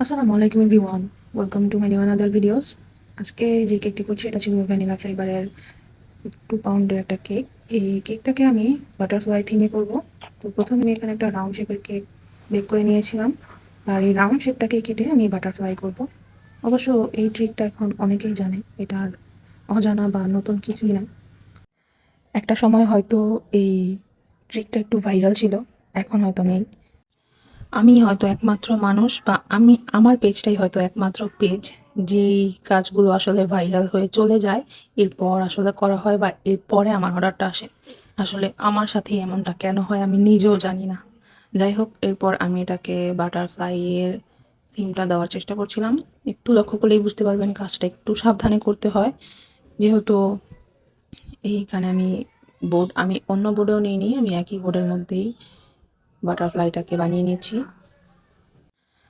আসসালামু আলাইকুম everyone, welcome to my new another videos. আজকে যে কেকটি করছি এটা ছিল ভ্যানিলা ফ্লেভারের 2 পাউন্ডের একটা কেক। এই কেকটাকে আমি বাটারফ্লাই থিমে করব। তো প্রথমে আমি এখানে একটা রাউন্ড শেপের কেক বেক করে নিয়েছিলাম, আর এই রাউন্ড শেপটাকে কেটে আমি বাটারফ্লাই করব। অবশ্য এই ট্রিকটা এখন অনেকেই জানে, এটা আর অজানা বা নতুন কিছুই না। একটা সময় হয়তো এই ট্রিকটা একটু ভাইরাল ছিল, এখন হয়তো নেই। আমি হয়তো একমাত্র মানুষ, বা আমার পেজটাই হয়তো একমাত্র পেজ যেই কাজগুলো আসলে ভাইরাল হয়ে চলে যায়, এরপর আসলে করা হয় বা এরপরে আমার অর্ডারটা আসে। আসলে আমার সাথেই এমনটা কেন হয় আমি নিজেও জানি না। যাই হোক, এরপর আমি এটাকে বাটারফ্লাই এর থিমটা দেওয়ার চেষ্টা করছিলাম। একটু লক্ষ্য করলেই বুঝতে পারবেন কাজটা একটু সাবধানে করতে হয়, যেহেতু এইখানে আমি অন্য বোর্ডেও নিইনি, আমি একই বোর্ডের মধ্যেই বাটারফ্লাইটাকে বানিয়ে নিয়েছি।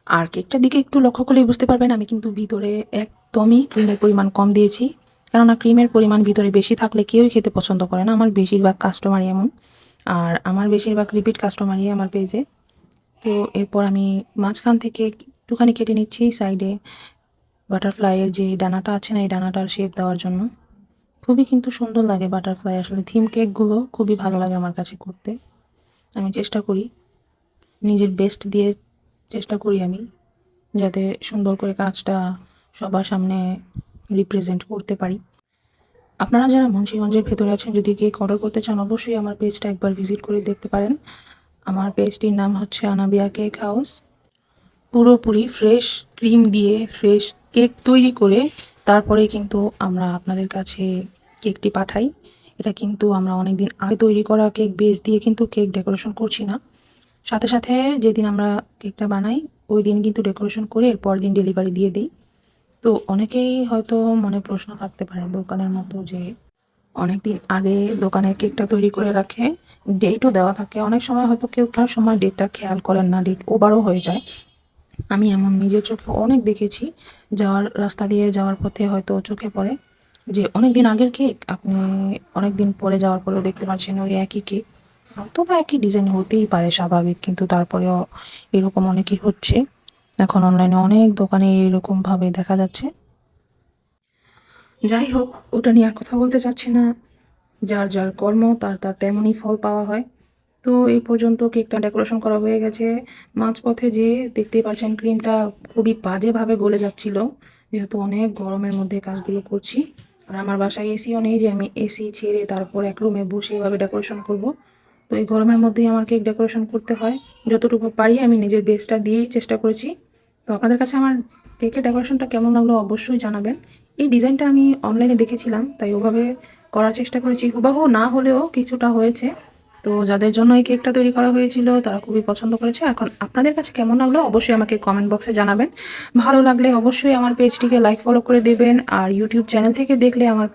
আর কেকটার দিকে একটু লক্ষ্য করলেই বুঝতে পারবেন আমি কিন্তু ভিতরে একদমই ক্রিমের পরিমাণ কম দিয়েছি, কেননা ক্রিমের পরিমাণ ভিতরে বেশি থাকলে কেউই খেতে পছন্দ করে না। আমার বেশিরভাগ কাস্টমারই এমন, আর আমার বেশিরভাগ রিপিট কাস্টমারই আমার পেজে। তো এরপর আমি মাঝখান থেকে একটুখানি কেটে নিচ্ছি সাইডে বাটারফ্লাইয়ের যে ডানাটা আছে না, এই ডানাটার শেপ দেওয়ার জন্য। খুবই কিন্তু সুন্দর লাগে বাটারফ্লাই, আসলে থিম কেকগুলো খুবই ভালো লাগে আমার কাছে করতে। আমি চেষ্টা করি, নিজের বেস্ট দিয়ে চেষ্টা করি আমি, যাতে সুন্দর করে কাজটা সবার সামনে রিপ্রেজেন্ট করতে পারি। আপনারা যারা মুন্সিগঞ্জের ভেতরে আছেন, যদি কেক অর্ডার করতে চান, অবশ্যই আমার পেজটা একবার ভিজিট করে দেখতে পারেন। আমার পেজটির নাম হচ্ছে আনাবিয়া কেক হাউস। পুরোপুরি ফ্রেশ ক্রিম দিয়ে ফ্রেশ কেক তৈরি করে তারপরে কিন্তু আমরা আপনাদের কাছে কেকটি পাঠাই। এটা কিন্তু আমরা অনেকদিন আগে তৈরি করা কেক বেস দিয়ে কিন্তু কেক ডেকোরেশন করছি না। সাথে সাথে যেদিন আমরা কেকটা বানাই ওই দিন কিন্তু ডেকোরেশন করে এর পরের দিন ডেলিভারি দিয়ে দিই। তো অনেকেই হয়তো মনে প্রশ্ন থাকতে পারে দোকানের মতো, যে অনেকদিন আগে দোকানের কেকটা তৈরি করে রাখে, ডেটও দেওয়া থাকে। অনেক সময় হয়তো কেউ কেউ সময় ডেটটা খেয়াল করেন না, ডেট ওভারও হয়ে যায়। আমি এমন নিজের চোখে অনেক দেখেছি, রাস্তা দিয়ে যাওয়ার পথে হয়তো চোখে পড়ে যে অনেক দিন আগের কেক আপনি অনেক দিন পরে যাওয়ার পরেও দেখতে পাচ্ছেন ওই একই কেক। হয়তো বা একই ডিজাইন হতেই পারে, স্বাভাবিক, কিন্তু তারপরেও এরকম অনেকই হচ্ছে। এখন অনলাইনে অনেক দোকানে এরকম ভাবে দেখা যাচ্ছে। যাই হোক, ওটা নিয়ে আর কথা বলতে চাচ্ছি না। যার যার কর্ম তার তার তেমনই ফল পাওয়া হয়। তো এই পর্যন্ত কেকটা ডেকোরেশন করা হয়ে গেছে। মাঝপথে যে দেখতেই পাচ্ছেন ক্রিমটা খুবই বাজেভাবে গলে যাচ্ছিল, যেহেতু অনেক গরমের মধ্যে কাজগুলো করছি। আর আমার বাসায় এসিও নেই যে আমি এসি ছেড়ে তারপর এক রুমে বসে এভাবে ডেকোরেশন করব। তো এই গরমের মধ্যেই আমার কেক ডেকোরেশন করতে হয়। যতটুকু পারি আমি নিজের বেস্টটা দিয়েই চেষ্টা করেছি। তো আপনাদের কাছে আমার কেকের ডেকোরেশনটা কেমন লাগলো অবশ্যই জানাবেন। এই ডিজাইনটা আমি অনলাইনে দেখেছিলাম, তাই ওভাবে করার চেষ্টা করেছি। হুবাহু না হলেও কিছুটা হয়েছে। তো যাদের জন্য এই কেকটা তৈরি করা হয়েছিল তারা খুবই পছন্দ করেছে। এখন আপনাদের কাছে কেমন লাগলো অবশ্যই আমাকে কমেন্ট বক্সে জানাবেন। ভালো লাগলে অবশ্যই আমার পেজটিকে লাইক ফলো করে দিবেন, আর ইউটিউব চ্যানেল থেকে দেখলে আমার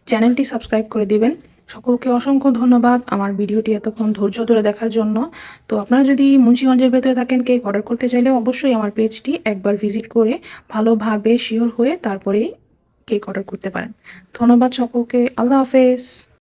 চ্যানেলটি সাবস্ক্রাইব করে দিবেন। সকলকে অসংখ্য ধন্যবাদ আমার ভিডিওটি এতক্ষণ ধৈর্য ধরে দেখার জন্য। তো আপনারা যদি মুন্সিগঞ্জের ভেতরে থাকেন, কেক অর্ডার করতে চাইলে অবশ্যই আমার পেজটি একবার ভিজিট করে ভালোভাবে শিওর হয়ে তারপরেই কেক অর্ডার করতে পারেন। ধন্যবাদ সকলকে। আল্লাহ হাফেজ।